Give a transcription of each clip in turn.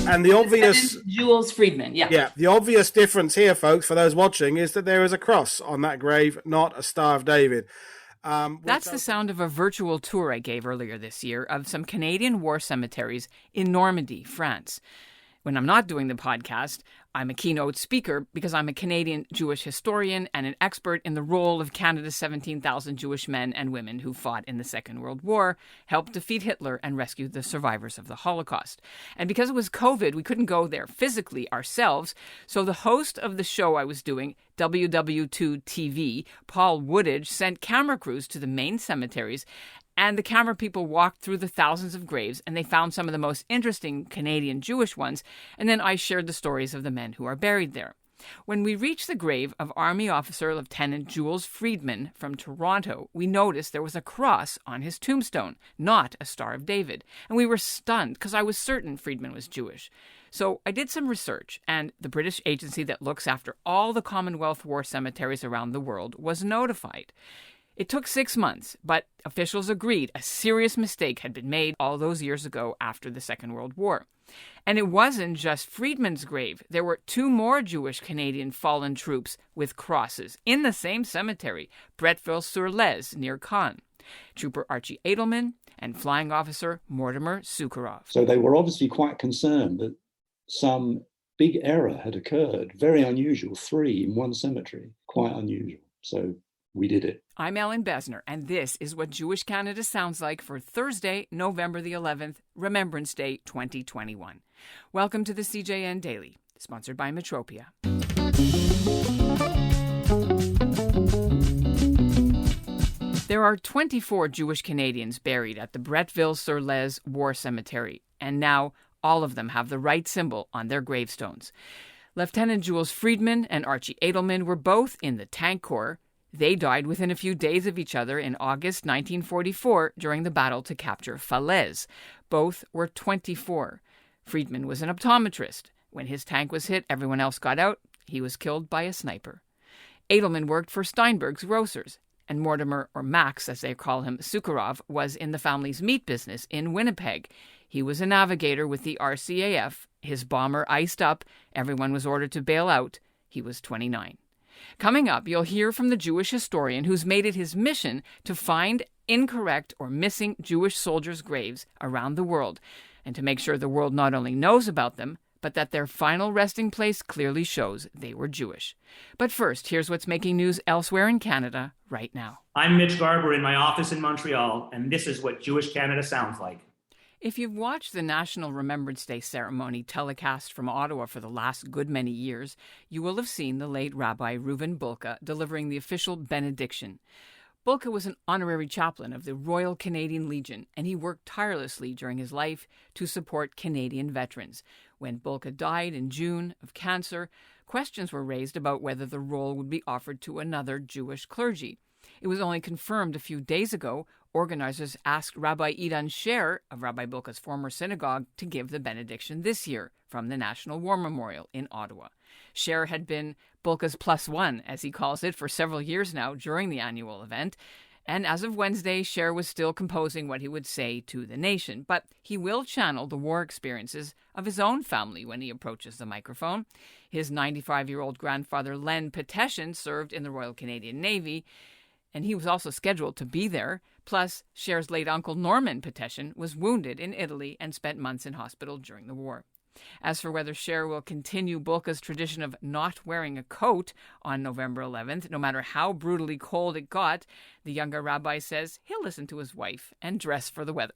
And the obvious... Jules Freedman, yeah. Yeah, the obvious difference here, folks, for those watching, is that there is a cross on that grave, not a Star of David. That's the sound of a virtual tour I gave earlier this year of some Canadian war cemeteries in Normandy, France. When I'm not doing the podcast, I'm a keynote speaker because I'm a Canadian Jewish historian and an expert in the role of Canada's 17,000 Jewish men and women who fought in the Second World War, helped defeat Hitler, and rescued the survivors of the Holocaust. And because it was COVID, we couldn't go there physically ourselves, so the host of the show I was doing, WW2 TV, Paul Woodage, sent camera crews to the main cemeteries, and the camera people walked through the thousands of graves, and they found some of the most interesting Canadian Jewish ones, and then I shared the stories of the men who are buried there. When we reached the grave of Army Officer Lieutenant Jules Freedman from Toronto, we noticed there was a cross on his tombstone, not a Star of David, and we were stunned because I was certain Freedman was Jewish. So I did some research, and the British agency that looks after all the Commonwealth war cemeteries around the world was notified. It took 6 months, but officials agreed a serious mistake had been made all those years ago after the Second World War. And it wasn't just Freedman's grave. There were 2 more Jewish Canadian fallen troops with crosses in the same cemetery, Bretteville-sur-Laize, near Caen. Trooper Archie Adelman and Flying Officer Mortimer Sucharov. So they were obviously quite concerned that some big error had occurred. Very unusual. 3 in one cemetery. Quite unusual. So we did it. I'm Ellen Besner, and this is what Jewish Canada sounds like for Thursday, November the 11th, Remembrance Day 2021. Welcome to the CJN Daily, sponsored by Metropia. There are 24 Jewish Canadians buried at the Bretteville-sur-Laize War Cemetery, and now all of them have the right symbol on their gravestones. Lieutenant Jules Freedman and Archie Adelman were both in the Tank Corps. They died within a few days of each other in August 1944 during the battle to capture Falaise. Both were 24. Freedman was an optometrist. When his tank was hit, everyone else got out. He was killed by a sniper. Adelman worked for Steinberg's Grocers, and Mortimer, or Max as they call him, Sucharov, was in the family's meat business in Winnipeg. He was a navigator with the RCAF. His bomber iced up. Everyone was ordered to bail out. He was 29. Coming up, you'll hear from the Jewish historian who's made it his mission to find incorrect or missing Jewish soldiers' graves around the world, and to make sure the world not only knows about them, but that their final resting place clearly shows they were Jewish. But first, here's what's making news elsewhere in Canada right now. I'm Mitch Garber in my office in Montreal, and this is what Jewish Canada sounds like. If you've watched the National Remembrance Day ceremony telecast from Ottawa for the last good many years, you will have seen the late Rabbi Reuven Bulka delivering the official benediction. Bulka was an honorary chaplain of the Royal Canadian Legion, and he worked tirelessly during his life to support Canadian veterans. When Bulka died in June of cancer, questions were raised about whether the role would be offered to another Jewish clergy. It was only confirmed a few days ago. Organizers asked Rabbi Idan Sher of Rabbi Bulka's former synagogue to give the benediction this year from the National War Memorial in Ottawa. Sher had been Bulka's +1, as he calls it, for several years now during the annual event. And as of Wednesday, Sher was still composing what he would say to the nation. But he will channel the war experiences of his own family when he approaches the microphone. His 95-year-old grandfather, Len Peteshin, served in the Royal Canadian Navy, and he was also scheduled to be there. Plus, Sher's late uncle, Norman Peteshin, was wounded in Italy and spent months in hospital during the war. As for whether Sher will continue Bulka's tradition of not wearing a coat on November 11th, no matter how brutally cold it got, the younger rabbi says he'll listen to his wife and dress for the weather.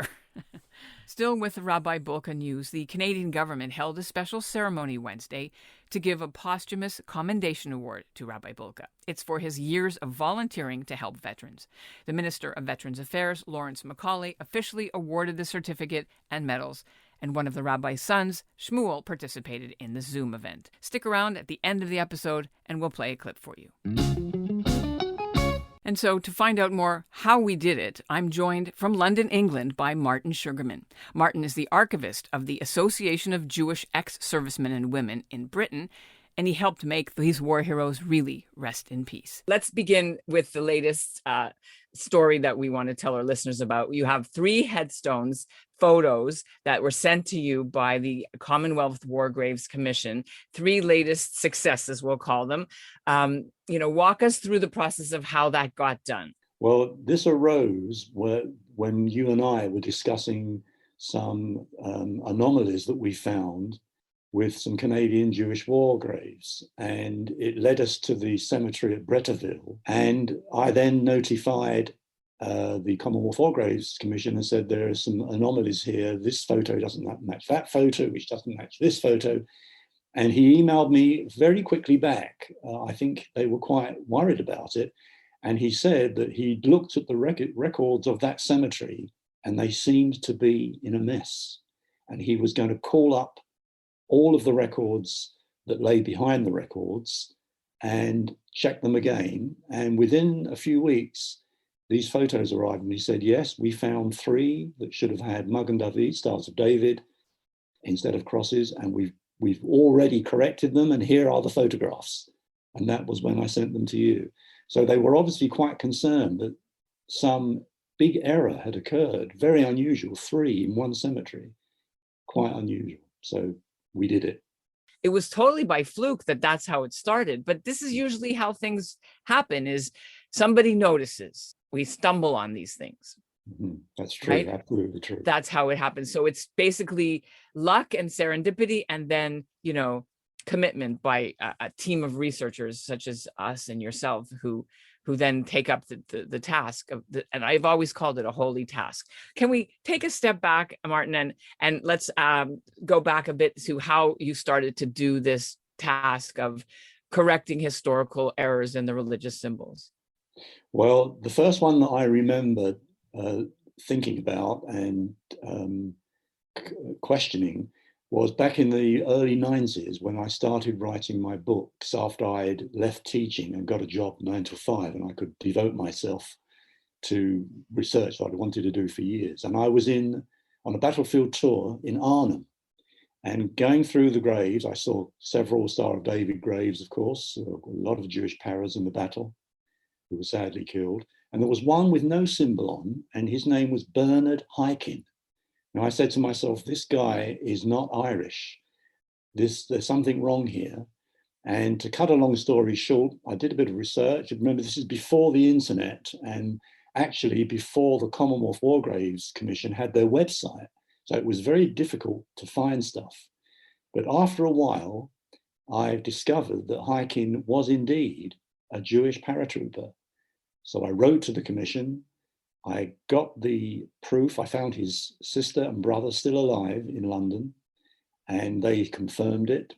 Still with Rabbi Bulka news, the Canadian government held a special ceremony Wednesday to give a posthumous commendation award to Rabbi Bulka. It's for his years of volunteering to help veterans. The Minister of Veterans Affairs, Lawrence Macaulay, officially awarded the certificate and medals, and one of the rabbi's sons, Shmuel, participated in the Zoom event. Stick around at the end of the episode, and we'll play a clip for you. And so, to find out more how we did it, I'm joined from London, England, by Martin Sugarman. Martin is the archivist of the Association of Jewish Ex-Servicemen and Women in Britain, and he helped make these war heroes really rest in peace. Let's begin with the latest story that we want to tell our listeners about. You have 3 headstones, photos that were sent to you by the Commonwealth War Graves Commission, 3 latest successes, we'll call them. Walk us through the process of how that got done. Well, this arose when you and I were discussing some anomalies that we found with some Canadian Jewish war graves, and it led us to the cemetery at Bretteville. And I then notified the Commonwealth War Graves Commission and said, there are some anomalies here. This photo doesn't match that photo, which doesn't match this photo. And he emailed me very quickly back. I think they were quite worried about it. And he said that he'd looked at the records of that cemetery and they seemed to be in a mess. And he was going to call up all of the records that lay behind the records and check them again. And within a few weeks, these photos arrived and he said, yes, we found 3 that should have had Magen David, Stars of David, instead of crosses. And we've already corrected them. And here are the photographs. And that was when I sent them to you. So they were obviously quite concerned that some big error had occurred, very unusual, 3 in one cemetery, quite unusual. So we did it. It was totally by fluke that's how it started. But this is usually how things happen, is somebody notices. We stumble on these things. Mm-hmm. That's true, right? Absolutely true. That's how it happens. So it's basically luck and serendipity, and then, commitment by a team of researchers such as us and yourself who then take up the task of and I've always called it a holy task. Can we take a step back, Martin, and let's go back a bit to how you started to do this task of correcting historical errors in the religious symbols? Well, the first one that I remember thinking about and questioning was back in the early 90s when I started writing my books after I'd left teaching and got a job 9 to 5, and I could devote myself to research that I wanted to do for years. And I was on a battlefield tour in Arnhem, and going through the graves, I saw several Star of David graves, of course, a lot of Jewish paras in the battle who were sadly killed. And there was one with no symbol on, and his name was Bernard Hykin. Now I said to myself, this guy is not Irish. There's something wrong here. And to cut a long story short, I did a bit of research. Remember, this is before the internet and actually before the Commonwealth War Graves Commission had their website. So it was very difficult to find stuff. But after a while, I discovered that Hykin was indeed a Jewish paratrooper. So I wrote to the commission. I got the proof. I found his sister and brother still alive in London, and they confirmed it.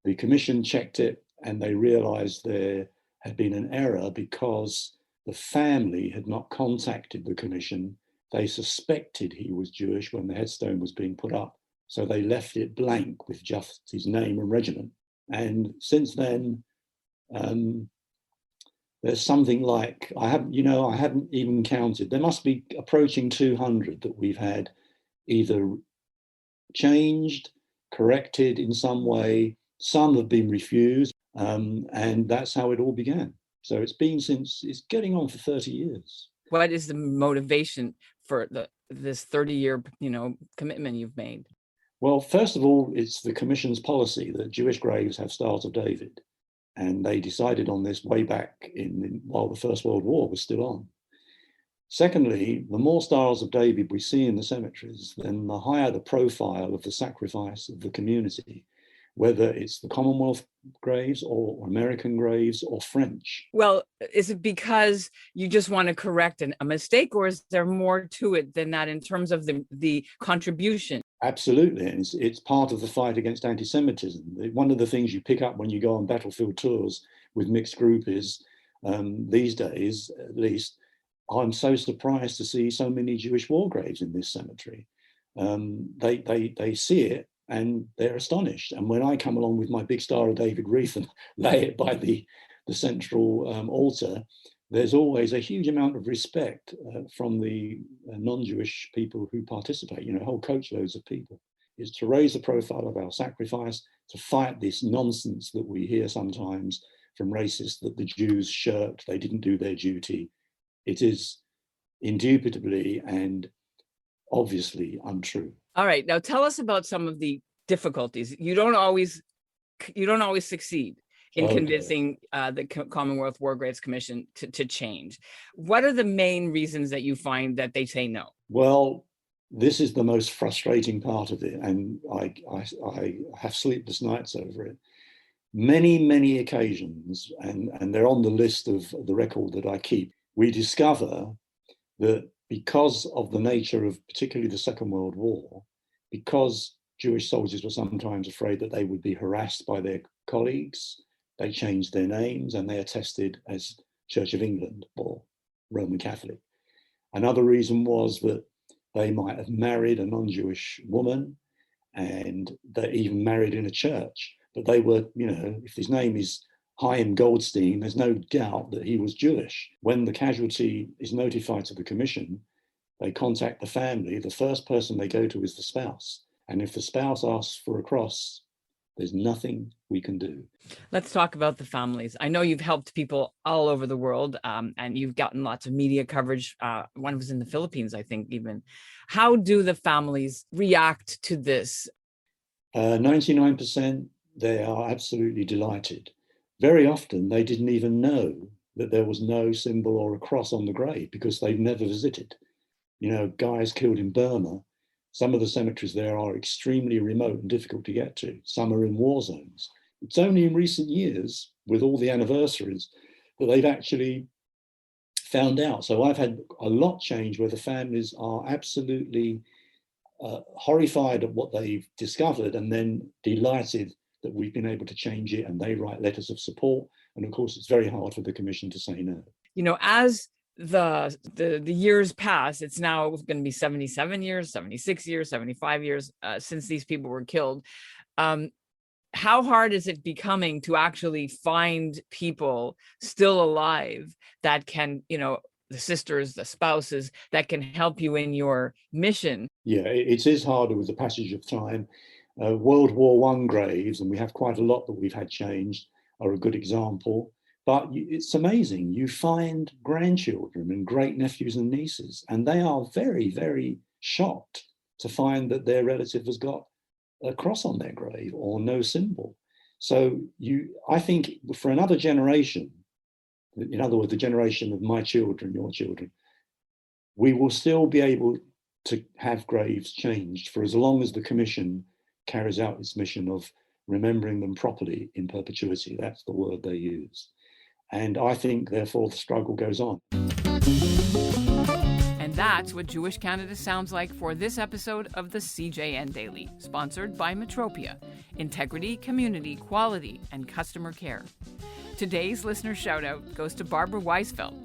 The commission checked it, and they realized there had been an error because the family had not contacted the commission. They suspected he was Jewish when the headstone was being put up, so they left it blank with just his name and regiment. And since then, there's something like, I haven't even counted. There must be approaching 200 that we've had either changed, corrected in some way. Some have been refused, and that's how it all began. So it's getting on for 30 years. What is the motivation for this 30-year, commitment you've made? Well, first of all, it's the commission's policy that Jewish graves have Stars of David. And they decided on this way back while the First World War was still on. Secondly, the more Stars of David we see in the cemeteries, then the higher the profile of the sacrifice of the community, whether it's the Commonwealth graves or American graves or French. Well, is it because you just want to correct a mistake, or is there more to it than that in terms of the contribution? Absolutely, and it's part of the fight against anti-Semitism. One of the things you pick up when you go on battlefield tours with mixed group is, these days at least, I'm so surprised to see so many Jewish war graves in this cemetery. They see it and they're astonished. And when I come along with my big Star of David wreath and lay it by the central altar, there's always a huge amount of respect from the non-Jewish people who participate, whole coachloads of people. Is to raise the profile of our sacrifice, to fight this nonsense that we hear sometimes from racists that the Jews shirked, they didn't do their duty. It is indubitably and obviously untrue. All right, now tell us about some of the difficulties. You don't always succeed in convincing the Commonwealth War Graves Commission to change. What are the main reasons that you find that they say no? Well, this is the most frustrating part of it, and I have sleepless nights over it. Many occasions, and they're on the list of the record that I keep, we discover that because of the nature of particularly the Second World War, because Jewish soldiers were sometimes afraid that they would be harassed by their colleagues, they changed their names and they attested as Church of England or Roman Catholic. Another reason was that they might have married a non-Jewish woman, and they even married in a church, but they were, if his name is Chaim Goldstein, there's no doubt that he was Jewish. When the casualty is notified to the commission, they contact the family. The first person they go to is the spouse. And if the spouse asks for a cross, there's nothing we can do. Let's talk about the families. I know you've helped people all over the world, and you've gotten lots of media coverage. One was in the Philippines, I think, even. How do the families react to this? 99%, they are absolutely delighted. Very often, they didn't even know that there was no symbol or a cross on the grave because they've never visited. Guys killed in Burma, some of the cemeteries there are extremely remote and difficult to get to. Some are in war zones. It's only in recent years, with all the anniversaries, that they've actually found out. So I've had a lot change where the families are absolutely horrified at what they've discovered and then delighted that we've been able to change it, and they write letters of support. And of course, it's very hard for the commission to say no. As the years pass, it's now going to be 77 years, 76 years, 75 years since these people were killed. How hard is it becoming to actually find people still alive that can, the sisters, the spouses, that can help you in your mission? Yeah, it is harder with the passage of time. World War I graves, and we have quite a lot that we've had changed, are a good example. But it's amazing. You find grandchildren and great nephews and nieces, and they are very, very shocked to find that their relative has got a cross on their grave or no symbol. So I think for another generation, in other words, the generation of my children, your children, we will still be able to have graves changed for as long as the commission carries out its mission of remembering them properly in perpetuity. That's the word they use. And I think, therefore, the struggle goes on. And that's what Jewish Canada sounds like for this episode of the CJN Daily, sponsored by Metropia. Integrity, community, quality, and customer care. Today's listener shout-out goes to Barbara Weisfeld.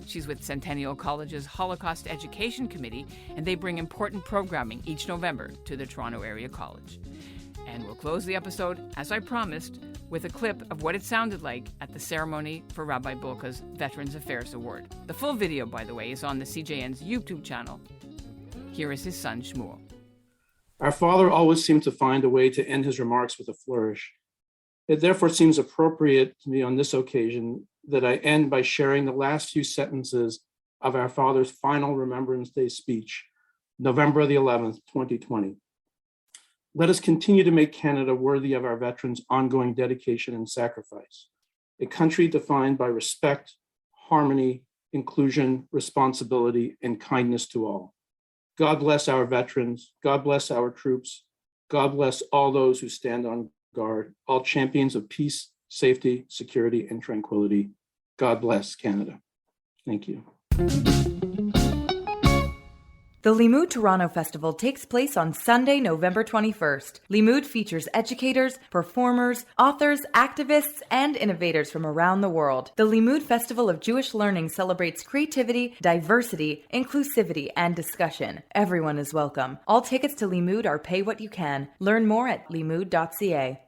She's with Centennial College's Holocaust Education Committee, and they bring important programming each November to the Toronto Area College. And we'll close the episode, as I promised, with a clip of what it sounded like at the ceremony for Rabbi Bulka's Veterans Affairs Award. The full video, by the way, is on the CJN's YouTube channel. Here is his son, Shmuel. Our father always seemed to find a way to end his remarks with a flourish. It therefore seems appropriate to me on this occasion that I end by sharing the last few sentences of our father's final Remembrance Day speech, November the 11th, 2020. Let us continue to make Canada worthy of our veterans' ongoing dedication and sacrifice, a country defined by respect, harmony, inclusion, responsibility, and kindness to all. God bless our veterans. God bless our troops. God bless all those who stand on guard, all champions of peace, safety, security, and tranquility. God bless Canada. Thank you. The Limmud Toronto Festival takes place on Sunday, November 21st. Limmud features educators, performers, authors, activists, and innovators from around the world. The Limmud Festival of Jewish Learning celebrates creativity, diversity, inclusivity, and discussion. Everyone is welcome. All tickets to Limmud are pay what you can. Learn more at limmud.ca.